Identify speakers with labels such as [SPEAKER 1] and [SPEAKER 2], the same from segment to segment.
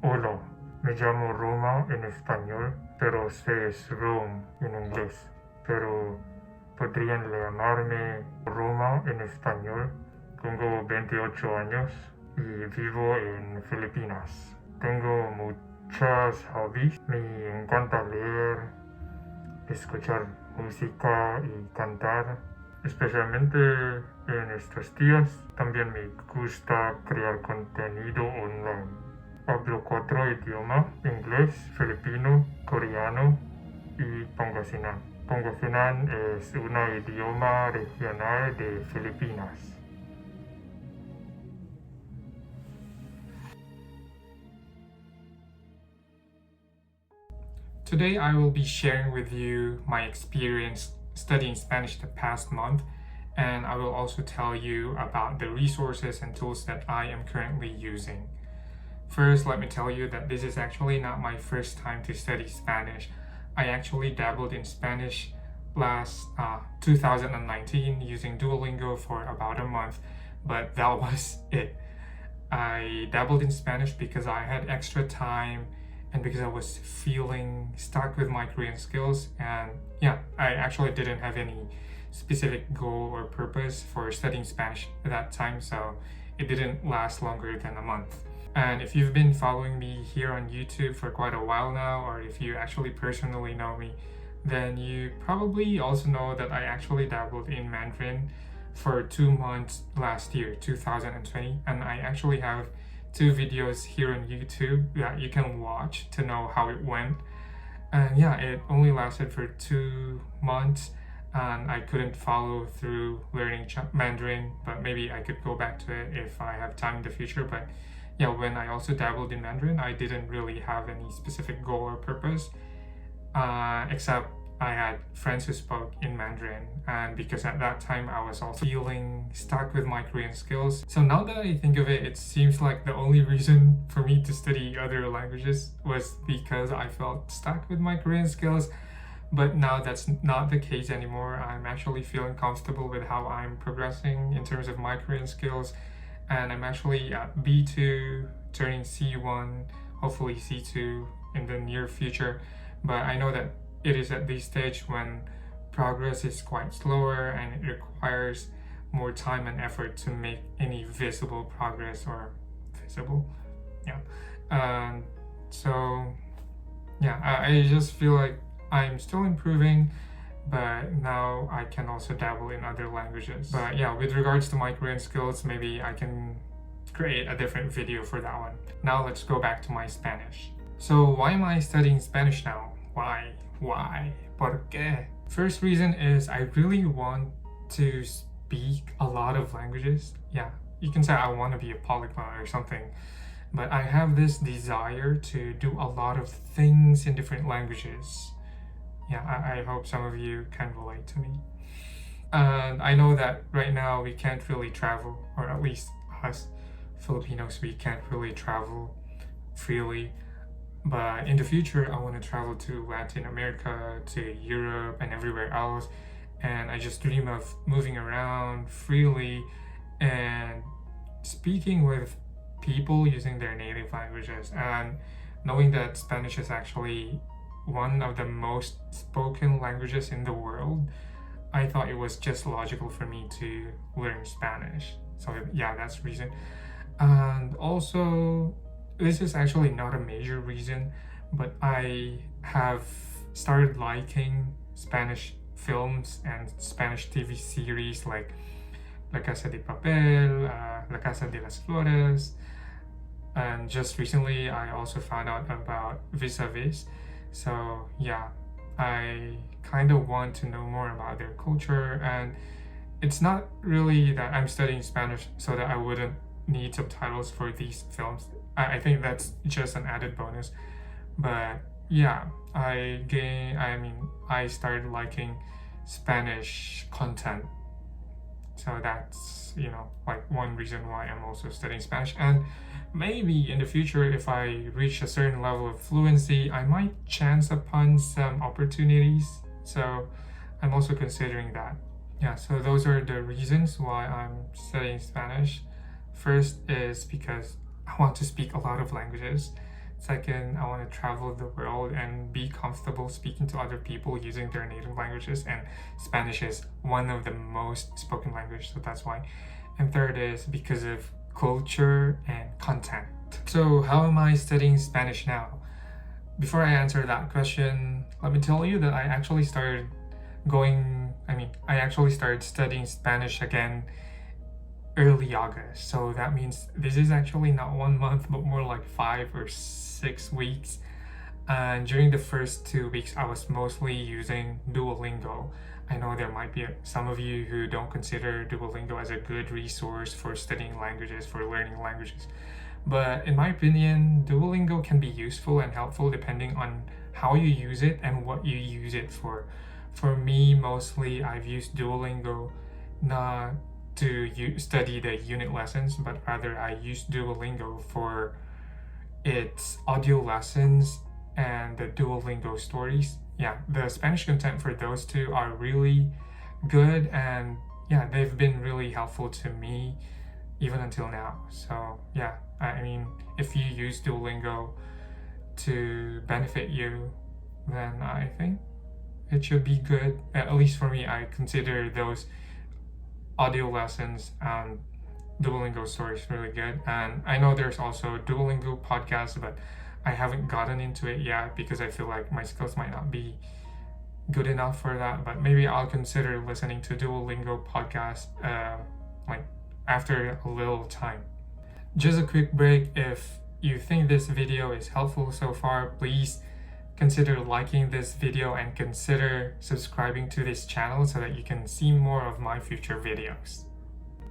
[SPEAKER 1] Hola, me llamo Roma en español, pero sé es Rome en inglés. Pero podrían llamarme Roma en español. Tengo 28 años y vivo en Filipinas. Tengo muchas hobbies. Me encanta leer, escuchar música y cantar. Especialmente en estos días, también me gusta crear contenido online. Hablo 4 idiomas: inglés, filipino, coreano y Pangasinan. Pangasinan es un idioma regional de Filipinas.
[SPEAKER 2] Today I will be sharing with you my experience studying Spanish the past month, and I will also tell you about the resources and tools that I am currently using. First, let me tell you that this is actually not my first time to study Spanish. I actually dabbled in Spanish last 2019 using Duolingo for about a month, but that was it. I dabbled in Spanish because I had extra time and because I was feeling stuck with my Korean skills. And yeah, I actually didn't have any specific goal or purpose for studying Spanish at that time, so it didn't last longer than a month. And if you've been following me here on YouTube for quite a while now, or if you actually personally know me, then you probably also know that I actually dabbled in Mandarin for 2 months last year, 2020, and I actually have 2 videos here on YouTube that you can watch to know how it went. And yeah, it only lasted for 2 months, and I couldn't follow through learning Mandarin, but maybe I could go back to it if I have time in the future. But yeah, when I also dabbled in Mandarin, I didn't really have any specific goal or purpose, except I had friends who spoke in Mandarin, and because at that time I was also feeling stuck with my Korean skills. So now that I think of it, it seems like the only reason for me to study other languages was because I felt stuck with my Korean skills. But now that's not the case anymore. I'm actually feeling comfortable with how I'm progressing in terms of my Korean skills, and I'm actually at B2, turning C1, hopefully C2 in the near future. But I know that it is at this stage when progress is quite slower and it requires more time and effort to make any visible progress or visible. Yeah. So yeah, I just feel like I'm still improving, but now I can also dabble in other languages. But yeah, with regards to my Korean skills, maybe I can create a different video for that one. Now let's go back to my Spanish. So why am I studying Spanish now? Why? ¿Por qué? First reason is I really want to speak a lot of languages. Yeah, you can say I want to be a polyglot or something, but I have this desire to do a lot of things in different languages. Yeah, I hope some of you can relate to me. And I know that right now we can't really travel, or at least us Filipinos, we can't really travel freely. But in the future, I want to travel to Latin America, to Europe, and everywhere else. And I just dream of moving around freely and speaking with people using their native languages. And knowing that Spanish is actually one of the most spoken languages in the world, I thought it was just logical for me to learn Spanish. So yeah, that's the reason. And also, this is actually not a major reason, but I have started liking Spanish films and Spanish TV series like La Casa de Papel, La Casa de las Flores, and just recently I also found out about Vis-a-Vis. So yeah, I kind of want to know more about their culture, and it's not really that I'm studying Spanish so that I wouldn't need subtitles for these films. I think that's just an added bonus. But yeah, I started liking Spanish content. So that's, like one reason why I'm also studying Spanish. And maybe in the future, if I reach a certain level of fluency, I might chance upon some opportunities. So I'm also considering that. Yeah, so those are the reasons why I'm studying Spanish. First is because I want to speak a lot of languages. Second, I want to travel the world and be comfortable speaking to other people using their native languages, and Spanish is one of the most spoken languages, so that's why. And third is because of culture and content. So how am I studying Spanish now? Before I answer that question, let me tell you that I actually started studying Spanish again early August. So that means this is actually not 1 month, but more like 5 or 6 weeks. And during the first 2 weeks, I was mostly using Duolingo. I know there might be some of you who don't consider Duolingo as a good resource for studying languages, for learning languages. But in my opinion, Duolingo can be useful and helpful depending on how you use it and what you use it for. For me, mostly I've used Duolingo not to study the unit lessons, but rather I use Duolingo for its audio lessons and the Duolingo stories. Yeah, the Spanish content for those two are really good, and yeah, they've been really helpful to me even until now. So yeah, I mean, if you use Duolingo to benefit you, then I think it should be good. At least for me, I consider those audio lessons and Duolingo stories really good. And I know there's also Duolingo podcasts, but I haven't gotten into it yet because I feel like my skills might not be good enough for that. But maybe I'll consider listening to Duolingo podcast like after a little time. Just a quick break. If you think this video is helpful so far, please consider liking this video and consider subscribing to this channel so that you can see more of my future videos.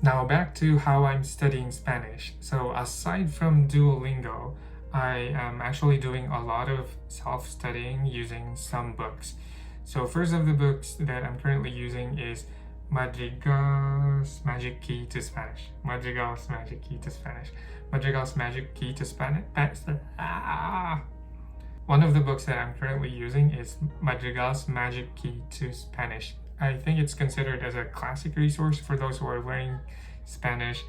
[SPEAKER 2] Now back to how I'm studying Spanish. So aside from Duolingo, I am actually doing a lot of self-studying using some books. So first of the books that I'm currently using is Madrigal's Magic Key to Spanish. Madrigal's Magic Key to Spanish. Madrigal's Magic Key to Spanish. One of the books that I'm currently using is Madrigal's Magic Key to Spanish. I think it's considered as a classic resource for those who are learning Spanish.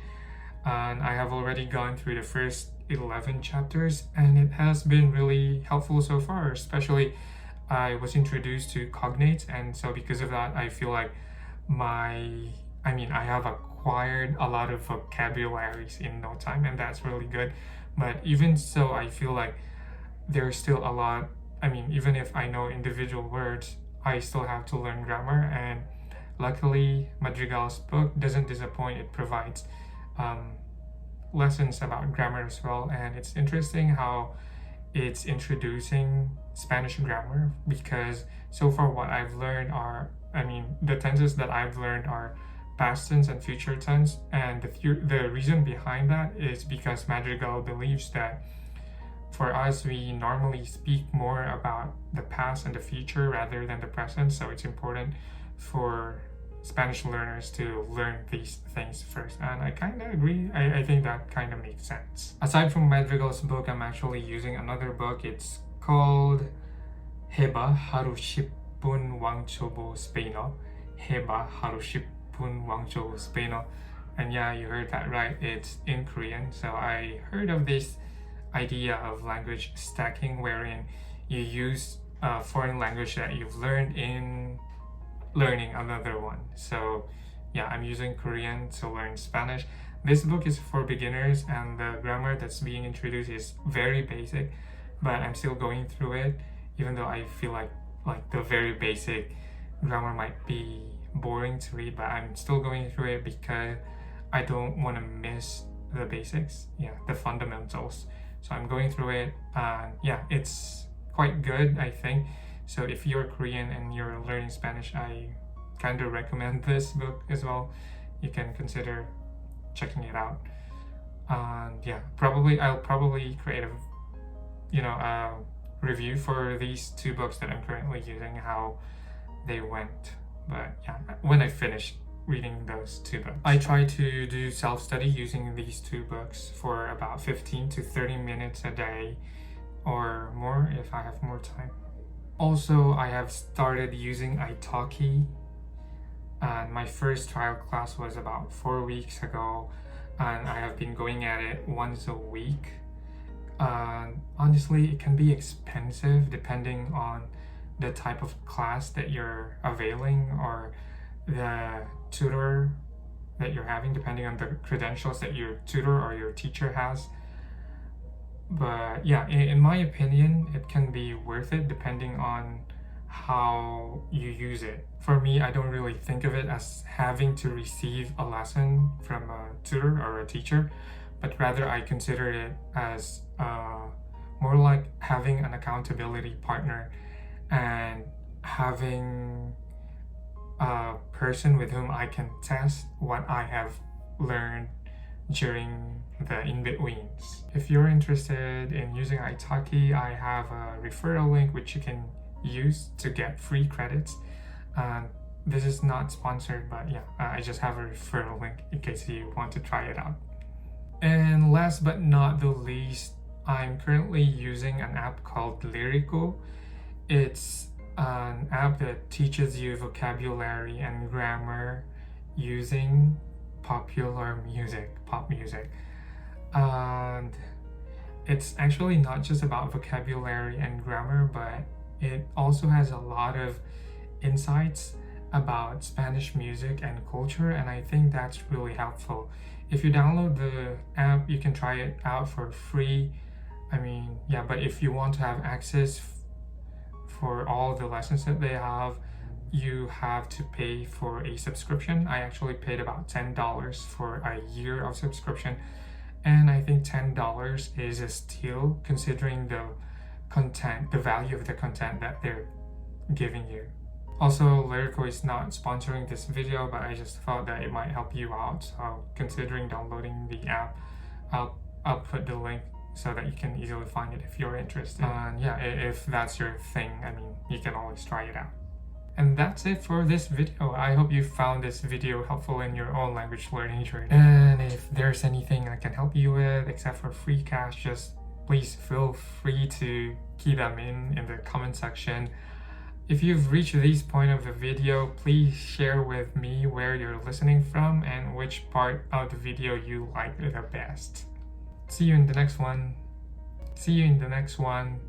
[SPEAKER 2] And I have already gone through the first 11 chapters, and it has been really helpful so far. Especially, I was introduced to cognates, and so because of that, I feel like I have acquired a lot of vocabularies in no time, and that's really good. But even so, I feel like there's still a lot. Even if I know individual words, I still have to learn grammar, and luckily Madrigal's book doesn't disappoint. It provides lessons about grammar as well, and it's interesting how it's introducing Spanish grammar, because so far what I've learned are, the tenses that I've learned are past tense and future tense, and the reason behind that is because Madrigal believes that for us, we normally speak more about the past and the future rather than the present, so it's important for Spanish learners to learn these things first. And I kind of agree. I think that kind of makes sense. Aside from Madrigal's book, I'm actually using another book. It's called Heba Haru 10분 왕초보 스페인어. Heba Haru 10분 왕초보 스페인어. And yeah, you heard that right. It's in Korean. So I heard of this idea of language stacking, wherein you use a foreign language that you've learned in learning another one. So yeah, I'm using Korean to learn Spanish. This book is for beginners, and the grammar that's being introduced is very basic, but I'm still going through it, even though I feel like the very basic grammar might be boring to read, but I'm still going through it because I don't want to miss the basics, the fundamentals. So I'm going through it, and it's quite good, I think. So if you're Korean and you're learning Spanish, I kind of recommend this book as well. You can consider checking it out. And I'll probably create a review for these two books that I'm currently using, how they went. But when I finish reading those two books. I try to do self-study using these two books for about 15 to 30 minutes a day or more if I have more time. Also, I have started using Itaki, and my first trial class was about 4 weeks ago, and I have been going at it once a week. Honestly, it can be expensive depending on the type of class that you're availing or the tutor that you're having, depending on the credentials that your tutor or your teacher has. But yeah, in my opinion, it can be worth it depending on how you use it. For me, I don't really think of it as having to receive a lesson from a tutor or a teacher, but rather I consider it as more like having an accountability partner and having a person with whom I can test what I have learned during the in-betweens. If you're interested in using Itaki, I have a referral link which you can use to get free credits. This is not sponsored, but yeah, I just have a referral link in case you want to try it out. And last but not the least, I'm currently using an app called Lyrico. It's an app that teaches you vocabulary and grammar using popular music, pop music. And it's actually not just about vocabulary and grammar, but it also has a lot of insights about Spanish music and culture, and I think that's really helpful. If you download the app, you can try it out for free. I mean, yeah, but if you want to have access for all the lessons that they have, you have to pay for a subscription. I actually paid about $10 for a year of subscription, and I think $10 is a steal considering the content, the value of the content that they're giving you. Also, Lyrico is not sponsoring this video, but I just thought that it might help you out. So considering downloading the app, I'll put the link so that you can easily find it if you're interested. And yeah, if that's your thing, I mean, you can always try it out. And that's it for this video. I hope you found this video helpful in your own language learning journey. And if there's anything I can help you with except for free cash, just please feel free to key them in the comment section. If you've reached this point of the video, please share with me where you're listening from and which part of the video you like the best. See you in the next one. See you in the next one.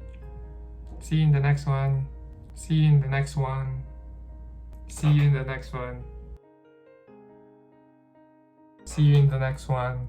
[SPEAKER 2] See you in the next one. See you in the next one. See you in the next one. See you in the next one.